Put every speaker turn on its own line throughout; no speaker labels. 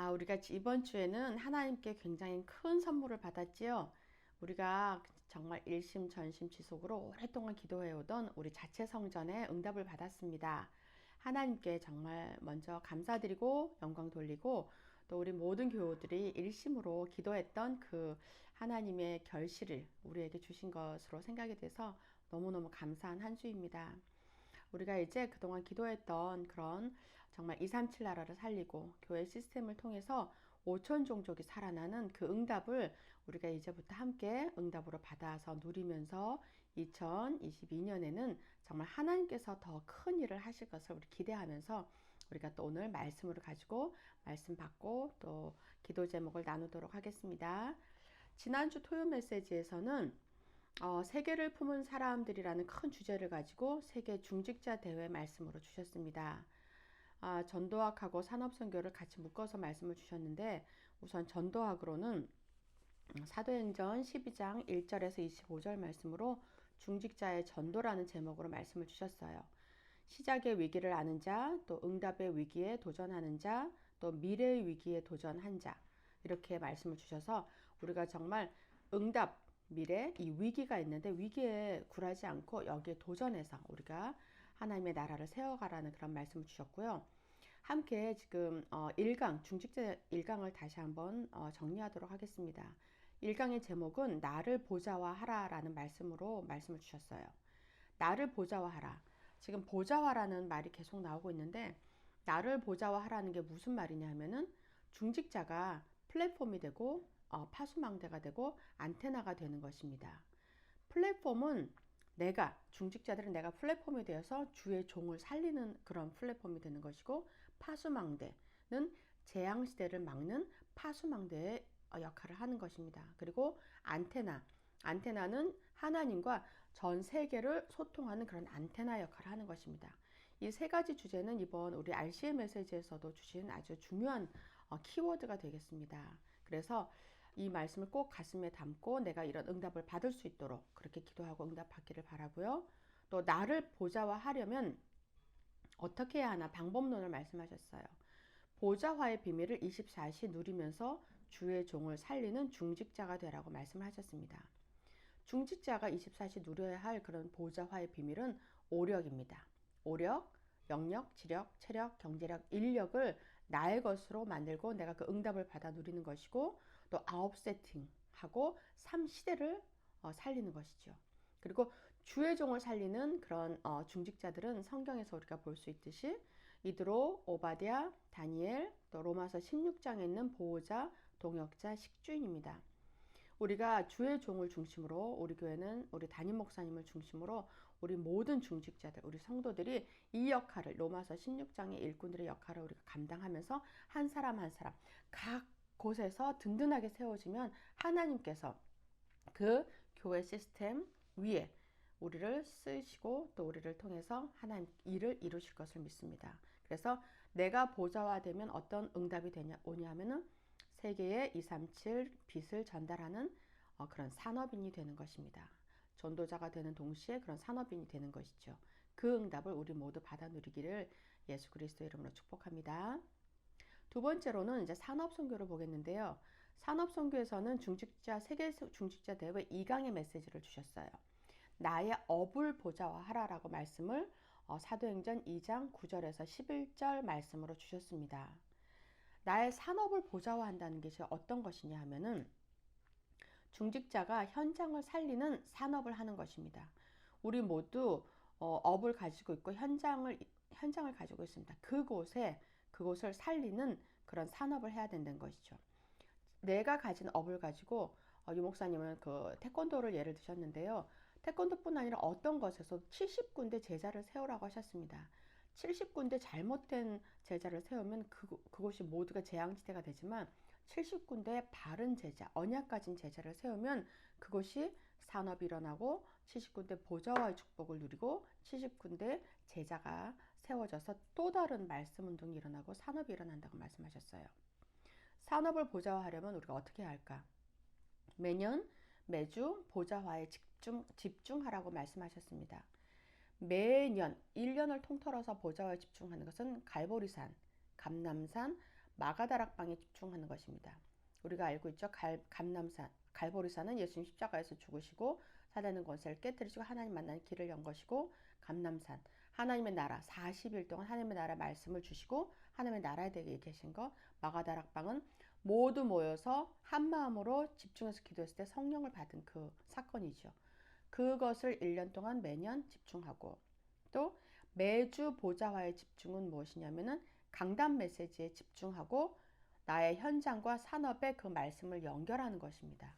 우리가 이번 주에는 하나님께 굉장히 큰 선물을 받았지요. 우리가 정말 일심전심지속으로 오랫동안 기도해오던 우리 자체 성전의 응답을 받았습니다. 하나님께 정말 먼저 감사드리고 영광 돌리고 또 우리 모든 교우들이 일심으로 기도했던 그 하나님의 결실을 우리에게 주신 것으로 생각이 돼서 너무너무 감사한 한 주입니다. 우리가 이제 그동안 기도했던 그런 정말 237 나라를 살리고 교회 시스템을 통해서 5천 종족이 살아나는 그 응답을 우리가 이제부터 함께 응답으로 받아서 누리면서 2022년에는 정말 하나님께서 더 큰 일을 하실 것을 우리 기대하면서 우리가 또 오늘 말씀을 가지고 말씀 받고 또 기도 제목을 나누도록 하겠습니다. 지난주 토요 메시지에서는 세계를 품은 사람들이라는 큰 주제를 가지고 세계 중직자 대회 말씀으로 주셨습니다. 전도학하고 산업선교를 같이 묶어서 말씀을 주셨는데 우선 전도학으로는 사도행전 12장 1절에서 25절 말씀으로 중직자의 전도라는 제목으로 말씀을 주셨어요. 시작의 위기를 아는 자, 또 응답의 위기에 도전하는 자, 또 미래의 위기에 도전한 자 이렇게 말씀을 주셔서 우리가 정말 응답 미래 이 위기가 있는데 위기에 굴하지 않고 여기에 도전해서 우리가 하나님의 나라를 세워가라는 그런 말씀을 주셨고요. 함께 지금 1강 중직자 1강을 다시 한번 정리하도록 하겠습니다. 1강의 제목은 나를 보좌화하라라는 말씀으로 말씀을 주셨어요. 나를 보좌화하라. 지금 보좌화라는 말이 계속 나오고 있는데 나를 보좌화하라는 게 무슨 말이냐 하면은 중직자가 플랫폼이 되고 파수망대가 되고 안테나가 되는 것입니다. 플랫폼은 중직자들은 내가 플랫폼이 되어서 주의 종을 살리는 그런 플랫폼이 되는 것이고 파수망대는 재앙시대를 막는 파수망대의 역할을 하는 것입니다. 그리고 안테나는 하나님과 전 세계를 소통하는 그런 안테나 역할을 하는 것입니다. 이 세 가지 주제는 이번 우리 RCM 메시지에서도 주신 아주 중요한 키워드가 되겠습니다. 그래서 이 말씀을 꼭 가슴에 담고 내가 이런 응답을 받을 수 있도록 그렇게 기도하고 응답 받기를 바라고요. 또 나를 보좌화하려면 어떻게 해야 하나 방법론을 말씀하셨어요. 보좌화의 비밀을 24시 누리면서 주의 종을 살리는 중직자가 되라고 말씀을 하셨습니다. 중직자가 24시 누려야 할 그런 보좌화의 비밀은 오력입니다. 오력, 영력, 지력, 체력, 경제력, 인력을 나의 것으로 만들고 내가 그 응답을 받아 누리는 것이고 또 아홉 세팅하고 3시대를 살리는 것이죠. 그리고 주의 종을 살리는 그런 중직자들은 성경에서 우리가 볼 수 있듯이 이드로, 오바댜, 다니엘, 또 로마서 16장에 있는 보호자, 동역자, 식주인입니다. 우리가 주의 종을 중심으로 우리 교회는 우리 담임 목사님을 중심으로 우리 모든 중직자들 우리 성도들이 이 역할을 로마서 16장의 일꾼들의 역할을 우리가 감당하면서 한 사람 한 사람 각 곳에서 든든하게 세워지면 하나님께서 그 교회 시스템 위에 우리를 쓰시고 또 우리를 통해서 하나님 일을 이루실 것을 믿습니다. 그래서 내가 보좌화되면 어떤 응답이 오냐 하면은 세계에 237 빛을 전달하는 그런 산업인이 되는 것입니다. 전도자가 되는 동시에 그런 산업인이 되는 것이죠. 그 응답을 우리 모두 받아 누리기를 예수 그리스도의 이름으로 축복합니다. 두 번째로는 이제 산업 선교를 보겠는데요. 산업 선교에서는 세계 중직자 대회 2강의 메시지를 주셨어요. 나의 업을 보좌화하라라고 말씀을 사도행전 2장 9절에서 11절 말씀으로 주셨습니다. 나의 산업을 보좌화한다는 것이 어떤 것이냐 하면은 중직자가 현장을 살리는 산업을 하는 것입니다. 우리 모두 업을 가지고 있고 현장을 가지고 있습니다. 그곳을 살리는 그런 산업을 해야 된다는 것이죠. 내가 가진 업을 가지고 유 목사님은 그 태권도를 예를 드셨는데요. 태권도뿐 아니라 어떤 것에서 70군데 제자를 세우라고 하셨습니다. 70군데 잘못된 제자를 세우면 그곳이 모두가 재앙지대가 되지만 70군데 바른 제자, 언약 가진 제자를 세우면 그것이 산업이 일어나고 70군데 보좌와의 축복을 누리고 70군데 제자가 세워져서 또 다른 말씀 운동이 일어나고 산업이 일어난다고 말씀하셨어요. 산업을 보좌화하려면 우리가 어떻게 해야 할까? 매주 보좌화에 집중하라고 말씀하셨습니다. 매년 1년을 통틀어서 보좌화에 집중하는 것은 갈보리산, 감남산, 마가다락방에 집중하는 것입니다. 우리가 알고 있죠. 감남산, 갈보리산은 예수님 십자가에서 죽으시고 사단의 권세를 깨뜨리시고 하나님 만나는 길을 연 것이고, 감남산, 하나님의 나라 40일 동안 하나님의 나라 말씀을 주시고 하나님의 나라에 대해 계신 것. 마가다락방은 모두 모여서 한 마음으로 집중해서 기도했을 때 성령을 받은 그 사건이죠. 그것을 1년 동안 매년 집중하고, 또 매주 보좌화의 집중은 무엇이냐면은 강단 메시지에 집중하고 나의 현장과 산업에 그 말씀을 연결하는 것입니다.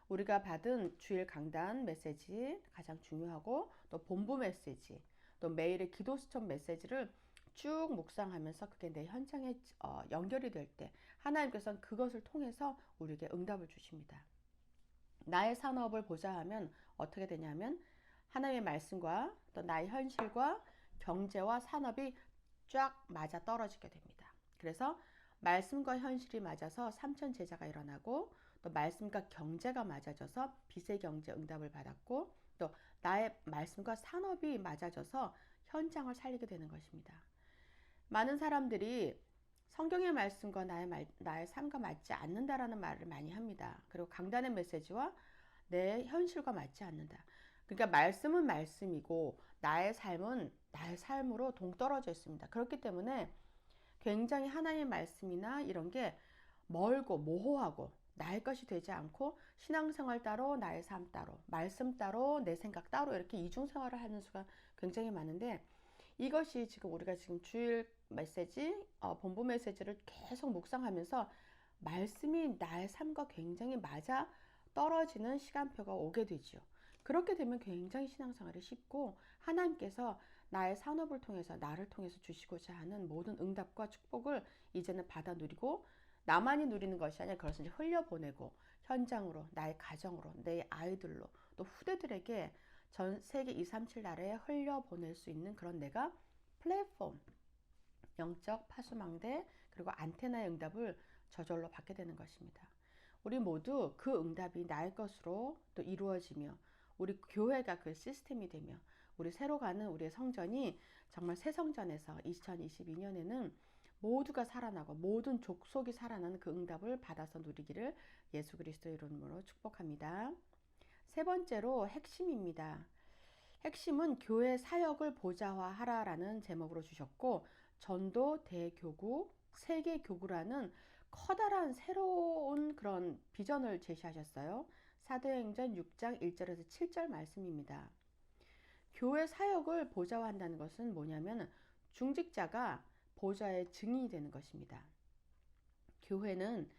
우리가 받은 주일 강단 메시지 가장 중요하고, 또 본부 메시지, 또 매일의 기도 수첩 메시지를 쭉 묵상하면서 그게 내 현장에 연결이 될 때 하나님께서는 그것을 통해서 우리에게 응답을 주십니다. 나의 산업을 보자 하면 어떻게 되냐면 하나님의 말씀과 또 나의 현실과 경제와 산업이 쫙 맞아 떨어지게 됩니다. 그래서 말씀과 현실이 맞아서 삼천 제자가 일어나고, 또 말씀과 경제가 맞아져서 빚의 경제 응답을 받았고, 또 나의 말씀과 산업이 맞아져서 현장을 살리게 되는 것입니다. 많은 사람들이 성경의 말씀과 나의 삶과 맞지 않는다라는 말을 많이 합니다. 그리고 강단의 메시지와 내 현실과 맞지 않는다. 그러니까 말씀은 말씀이고 나의 삶은 나의 삶으로 동떨어져 있습니다. 그렇기 때문에 굉장히 하나님의 말씀이나 이런 게 멀고 모호하고 나의 것이 되지 않고, 신앙생활 따로 나의 삶 따로, 말씀 따로 내 생각 따로, 이렇게 이중생활을 하는 수가 굉장히 많은데, 이것이 지금 우리가 지금 주일 메시지, 본부 메시지를 계속 묵상하면서 말씀이 나의 삶과 굉장히 맞아 떨어지는 시간표가 오게 되죠. 그렇게 되면 굉장히 신앙생활이 쉽고, 하나님께서 나의 산업을 통해서 나를 통해서 주시고자 하는 모든 응답과 축복을 이제는 받아 누리고, 나만이 누리는 것이 아니라 그것을 이제 흘려보내고 현장으로, 나의 가정으로, 내 아이들로, 또 후대들에게 전 세계 237 나라에 흘려보낼 수 있는 그런 내가 플랫폼, 영적 파수망대, 그리고 안테나의 응답을 저절로 받게 되는 것입니다. 우리 모두 그 응답이 나의 것으로 또 이루어지며, 우리 교회가 그 시스템이 되며, 우리 새로 가는 우리의 성전이 정말 새 성전에서 2022년에는 모두가 살아나고 모든 족속이 살아나는 그 응답을 받아서 누리기를 예수 그리스도의 이름으로 축복합니다. 세 번째로 핵심입니다. 핵심은 교회 사역을 보좌화하라라는 제목으로 주셨고, 전도 대교구, 세계교구라는 커다란 새로운 그런 비전을 제시하셨어요. 사도행전 6장 1절에서 7절 말씀입니다. 교회 사역을 보좌화한다는 것은 뭐냐면 중직자가 보좌의 증인이 되는 것입니다. 교회는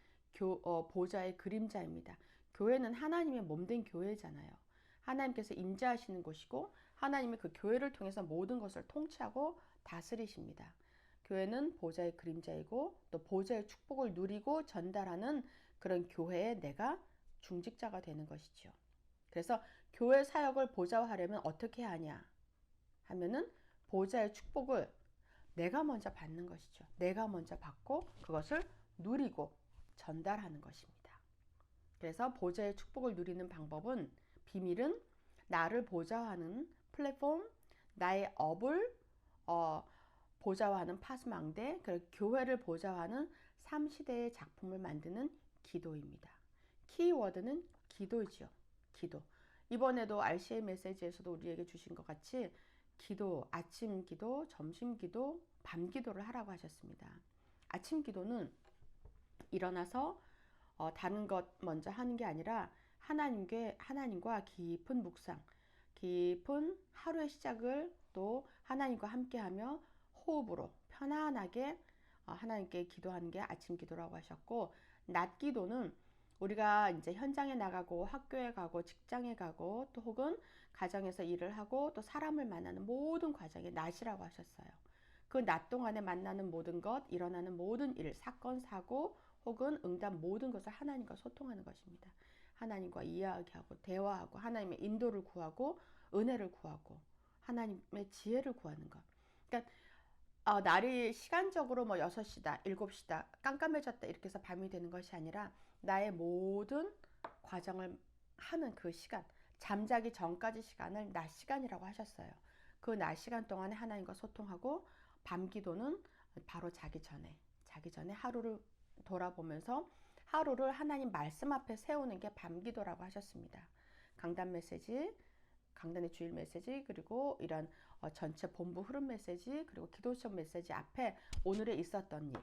보좌의 그림자입니다. 교회는 하나님의 몸된 교회잖아요. 하나님께서 임재하시는 곳이고, 하나님이 그 교회를 통해서 모든 것을 통치하고 다스리십니다. 교회는 보좌의 그림자이고, 또 보좌의 축복을 누리고 전달하는 그런 교회에 내가 중직자가 되는 것이죠. 그래서 교회 사역을 보좌화하려면 어떻게 하냐 하면은 보좌의 축복을 내가 먼저 받는 것이죠. 내가 먼저 받고 그것을 누리고 전달하는 것입니다. 그래서 보좌의 축복을 누리는 방법은, 비밀은 나를 보좌화하는 플랫폼, 나의 업을 보좌화하는 파수망대, 그리고 교회를 보좌화하는 3시대의 작품을 만드는 기도입니다. 키워드는 기도이죠. 기도. 이번에도 RCA 메시지에서도 우리에게 주신 것 같이 기도, 아침 기도, 점심 기도, 밤 기도를 하라고 하셨습니다. 아침 기도는 일어나서 다른 것 먼저 하는 게 아니라 하나님과 깊은 묵상, 깊은 하루의 시작을 또 하나님과 함께하며 호흡으로 편안하게 하나님께 기도하는 게 아침 기도라고 하셨고, 낮 기도는 우리가 이제 현장에 나가고 학교에 가고 직장에 가고 또 혹은 가정에서 일을 하고 또 사람을 만나는 모든 과정이 낮이라고 하셨어요. 그 낮 동안에 만나는 모든 것, 일어나는 모든 일, 사건, 사고 혹은 응답 모든 것을 하나님과 소통하는 것입니다. 하나님과 이야기하고 대화하고 하나님의 인도를 구하고 은혜를 구하고 하나님의 지혜를 구하는 것. 그러니까 날이 시간적으로 뭐 6시다, 7시다, 깜깜해졌다 이렇게 해서 밤이 되는 것이 아니라 나의 모든 과정을 하는 그 시간, 잠자기 전까지 시간을 낮 시간이라고 하셨어요. 그 낮 시간 동안에 하나님과 소통하고, 밤 기도는 바로 자기 자기 전에 하루를 돌아보면서 하루를 하나님 말씀 앞에 세우는 게 밤기도라고 하셨습니다. 강단 메시지, 강단의 주일 메시지, 그리고 이런 전체 본부 흐름 메시지, 그리고 기도 시험 메시지 앞에 오늘에 있었던 일,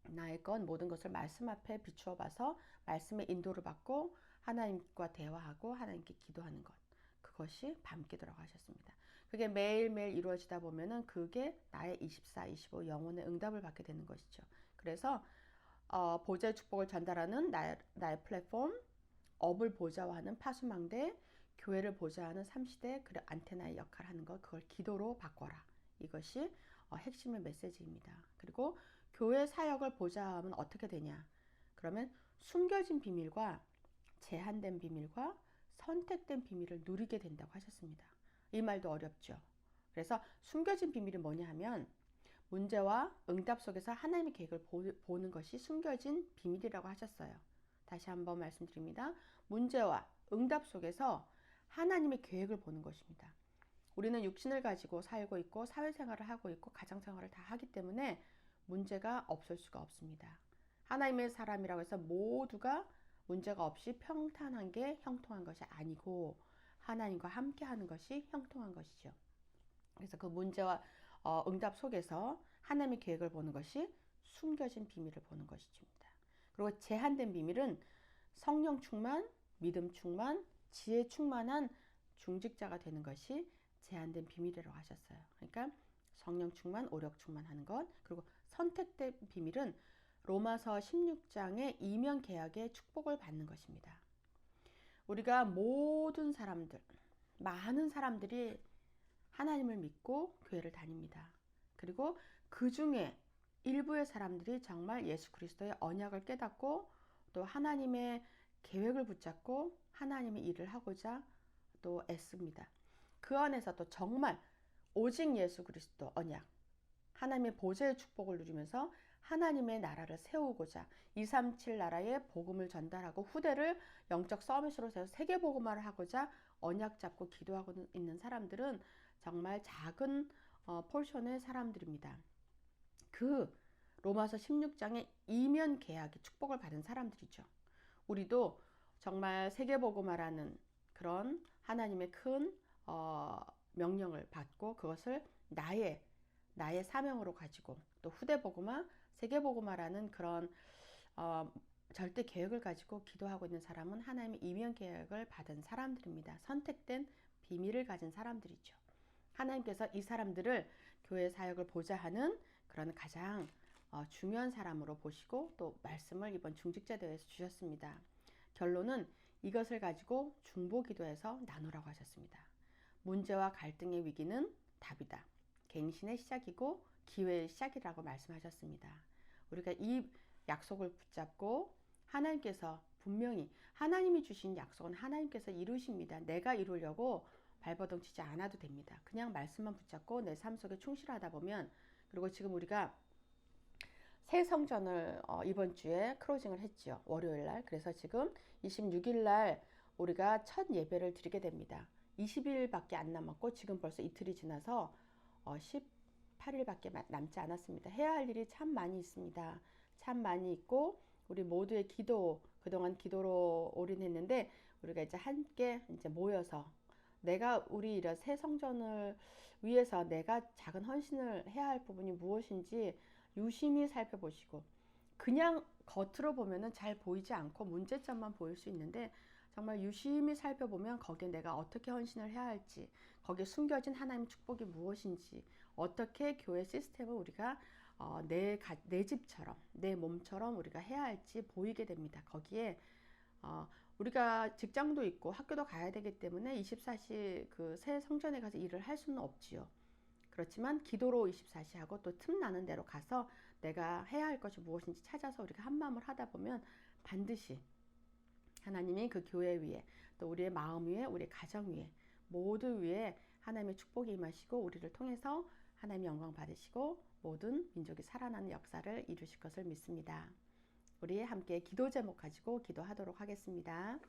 나의 건 모든 것을 말씀 앞에 비추어 봐서 말씀의 인도를 받고 하나님과 대화하고 하나님께 기도하는 것, 그것이 밤기도라고 하셨습니다. 그게 매일매일 이루어지다 보면은 그게 나의 24, 25 영혼의 응답을 받게 되는 것이죠. 그래서 보좌의 축복을 전달하는 나의 플랫폼, 업을 보좌화하는 파수망대, 교회를 보좌하는 삼시대, 그리고 안테나의 역할을 하는 것, 그걸 기도로 바꿔라. 이것이 핵심의 메시지입니다. 그리고 교회 사역을 보좌하면 어떻게 되냐? 그러면 숨겨진 비밀과 제한된 비밀과 선택된 비밀을 누리게 된다고 하셨습니다. 이 말도 어렵죠. 그래서 숨겨진 비밀이 뭐냐 하면 문제와 응답 속에서 하나님의 계획을 보는 것이 숨겨진 비밀이라고 하셨어요. 다시 한번 말씀드립니다. 문제와 응답 속에서 하나님의 계획을 보는 것입니다. 우리는 육신을 가지고 살고 있고 사회생활을 하고 있고 가정생활을 다 하기 때문에 문제가 없을 수가 없습니다. 하나님의 사람이라고 해서 모두가 문제가 없이 평탄한 게 형통한 것이 아니고 하나님과 함께 하는 것이 형통한 것이죠. 그래서 그 문제와 응답 속에서 하나님의 계획을 보는 것이 숨겨진 비밀을 보는 것입니다. 그리고 제한된 비밀은 성령 충만, 믿음 충만, 지혜 충만한 중직자가 되는 것이 제한된 비밀이라고 하셨어요. 그러니까 성령 충만, 오력 충만하는 것, 그리고 선택된 비밀은 로마서 16장의 이면 계약의 축복을 받는 것입니다. 우리가 모든 사람들, 많은 사람들이 하나님을 믿고 교회를 다닙니다. 그리고 그 중에 일부의 사람들이 정말 예수 그리스도의 언약을 깨닫고 또 하나님의 계획을 붙잡고 하나님의 일을 하고자 또 애씁니다. 그 안에서도 정말 오직 예수 그리스도 언약, 하나님의 보좌의 축복을 누리면서 하나님의 나라를 세우고자 237 나라의 복음을 전달하고 후대를 영적 서밋으로 세워 세계 복음화를 하고자 언약 잡고 기도하고 있는 사람들은 정말 작은 포션의 사람들입니다. 그 로마서 16장의 이면 계약의 축복을 받은 사람들이죠. 우리도 정말 세계 복음화라는 그런 하나님의 큰 명령을 받고 그것을 나의 사명으로 가지고 또 후대 복음화, 세계 복음화라는 그런 절대 계획을 가지고 기도하고 있는 사람은 하나님의 이면 계획을 받은 사람들입니다. 선택된 비밀을 가진 사람들이죠. 하나님께서 이 사람들을 교회 사역을 보좌하는 그런 가장 중요한 사람으로 보시고 또 말씀을 이번 중직자 대회에서 주셨습니다. 결론은 이것을 가지고 중보기도에서 나누라고 하셨습니다. 문제와 갈등의 위기는 답이다. 갱신의 시작이고 기회의 시작이라고 말씀하셨습니다. 우리가 이 약속을 붙잡고 하나님께서 분명히 하나님이 주신 약속은 하나님께서 이루십니다. 내가 이루려고 발버둥 치지 않아도 됩니다. 그냥 말씀만 붙잡고 내 삶 속에 충실하다 보면, 그리고 지금 우리가 새 성전을 이번 주에 클로징을 했죠. 월요일 날. 그래서 지금 26일 날 우리가 첫 예배를 드리게 됩니다. 20일밖에 안 남았고 지금 벌써 이틀이 지나서 18일밖에 남지 않았습니다. 해야 할 일이 참 많이 있습니다. 참 많이 있고 우리 모두의 기도, 그동안 기도로 올인했는데 우리가 이제 함께 이제 모여서 내가 우리 이런 새 성전을 위해서 내가 작은 헌신을 해야 할 부분이 무엇인지 유심히 살펴보시고, 그냥 겉으로 보면은 잘 보이지 않고 문제점만 보일 수 있는데 정말 유심히 살펴보면 거기에 내가 어떻게 헌신을 해야 할지, 거기에 숨겨진 하나님의 축복이 무엇인지, 어떻게 교회 시스템을 우리가 내 집처럼 내 몸처럼 우리가 해야 할지 보이게 됩니다. 거기에 우리가 직장도 있고 학교도 가야 되기 때문에 24시 그 새 성전에 가서 일을 할 수는 없지요. 그렇지만 기도로 24시 하고 또 틈나는 대로 가서 내가 해야 할 것이 무엇인지 찾아서 우리가 한 마음을 하다 보면 반드시 하나님이 그 교회 위에 또 우리의 마음 위에 우리 가정 위에 모두 위에 하나님의 축복이 임하시고 우리를 통해서 하나님의 영광 받으시고 모든 민족이 살아나는 역사를 이루실 것을 믿습니다. 우리 함께 기도 제목 가지고 기도하도록 하겠습니다.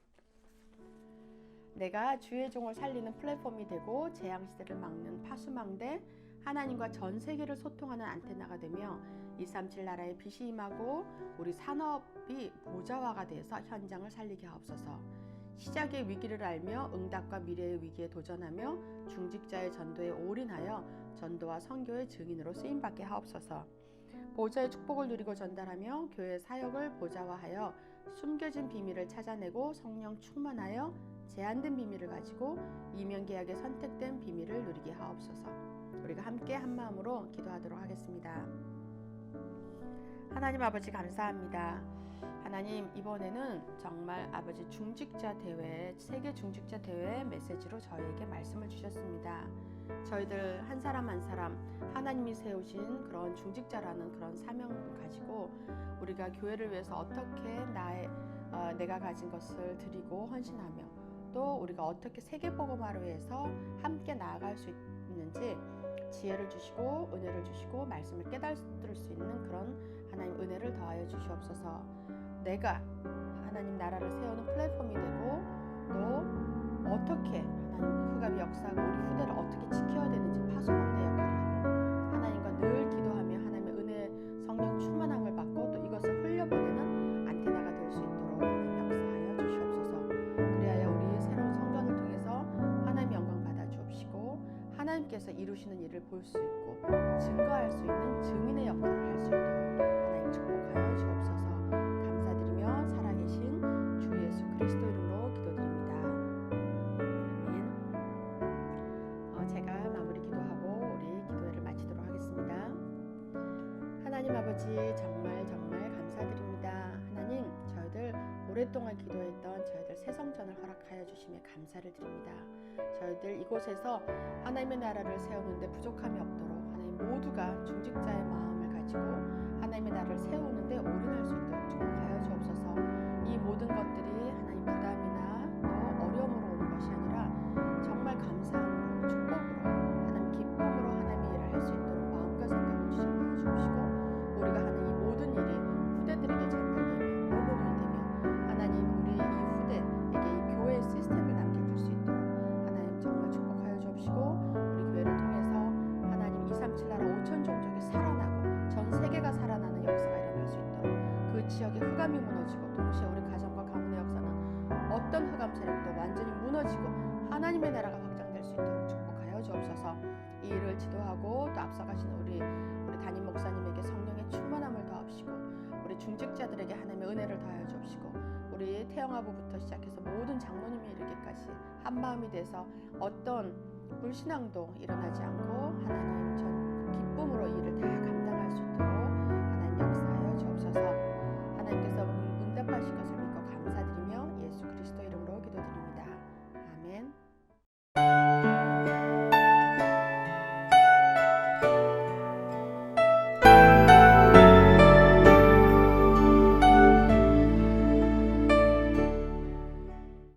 내가 주의 종을 살리는 플랫폼이 되고 재앙시대를 막는 파수망대, 하나님과 전 세계를 소통하는 안테나가 되며 237 나라의 빛이 임하고 우리 산업이 보좌화가 돼서 현장을 살리게 하옵소서. 시작의 위기를 알며 응답과 미래의 위기에 도전하며 중직자의 전도에 올인하여 전도와 선교의 증인으로 쓰임받게 하옵소서. 보좌의 축복을 누리고 전달하며 교회의 사역을 보좌화하여 숨겨진 비밀을 찾아내고 성령 충만하여 제한된 비밀을 가지고 이면계약에 선택된 비밀을 누리게 하옵소서. 우리가 함께 한마음으로 기도하도록 하겠습니다. 하나님 아버지 감사합니다. 하나님, 이번에는 정말 아버지 중직자 대회, 세계 중직자 대회 메시지로 저희에게 말씀을 주셨습니다. 저희들 한 사람 한 사람 하나님이 세우신 그런 중직자라는 그런 사명을 가지고 우리가 교회를 위해서 어떻게 내가 가진 것을 드리고 헌신하며 또 우리가 어떻게 세계복음화를 위해서 함께 나아갈 수 있는지 지혜를 주시고 은혜를 주시고 말씀을 깨달을 수 있는 그런 하나님 은혜를 더하여 주시옵소서. 내가 하나님 나라를 세우는 플랫폼이 되고 또 어떻게 하나님 흑암의 역사하고 우리 후대를 어떻게 지켜야 되는지 파수꾼의 역할을 하고 하나님과 늘 기도하며 하나님의 은혜 성령 충만함을 받고 또 이것을 흘려보내는 안테나가 될 수 있도록 하나님 역사하여 주시옵소서. 그리하여 우리 새로운 성전을 통해서 하나님 영광 받아 주옵시고 하나님께서 이루시는 일을 볼 수 있고 증거할 수 있는 증인의 역할을 할 수 있도록 하나님 축복하여 주옵소서. 감사드리며 살아계신 주 예수 그리스도 이름으로 기도드립니다. 아멘. 제가 마무리 기도하고 우리 기도회를 마치도록 하겠습니다. 하나님 아버지 정말 감사드립니다. 하나님, 저희들 오랫동안 기도했던 저희들 새 성전을 허락하여 주심에 감사를 드립니다. 저희들 이곳에서 하나님의 나라를 세우는데 부족함이 없도록 하나님 모두가 중직자의 마음을 가지고 하나님의 나라를 세우는데 올인할 수 있도록 축복하여 주옵소서. 이 모든 것들이 하나님 부담이나 또 어려움으로 오는 것이 아니라 정말 감사함으로 축복으로 하나님 기쁨으로 하나님의 일을 할 수 있도록 마음과 생각을 주시하여 주옵시고 우리가 하는 이 모든 일이 후대들에게 전달되며 모범이 되며 하나님 우리 이 후대에게 이 교회의 시스템을 남겨줄 수 있도록 하나님 정말 축복하여 주옵시고 우리 교회를 통해서 하나님 237 나라 5천 종족이 살아나고 전 세계가 살아나는 역사가 일어날 수 있도록 그 지역의 흑암이 무너지고 동시에 우리 가정과 가문의 역사는 어떤 흑암 세력도 완전히 무너지고 하나님의 나라가 확장될 수 있도록 축복하여 주옵소서. 이 일을 지도하고 또 앞서가신 우리 담임 목사님에게 성령의 충만함을 더하시고 우리 중직자들에게 하나님의 은혜를 더하여 주옵시고 우리 태영아부부터 시작해서 모든 장로님이 이르기까지 한 마음이 돼서 어떤 불신앙도 일어나지 않고 하나님 전 기쁨으로 이 일을 다 감당할 수 있도록 하나님 역사하여 주옵소서. 하나님께서 응답하신 것을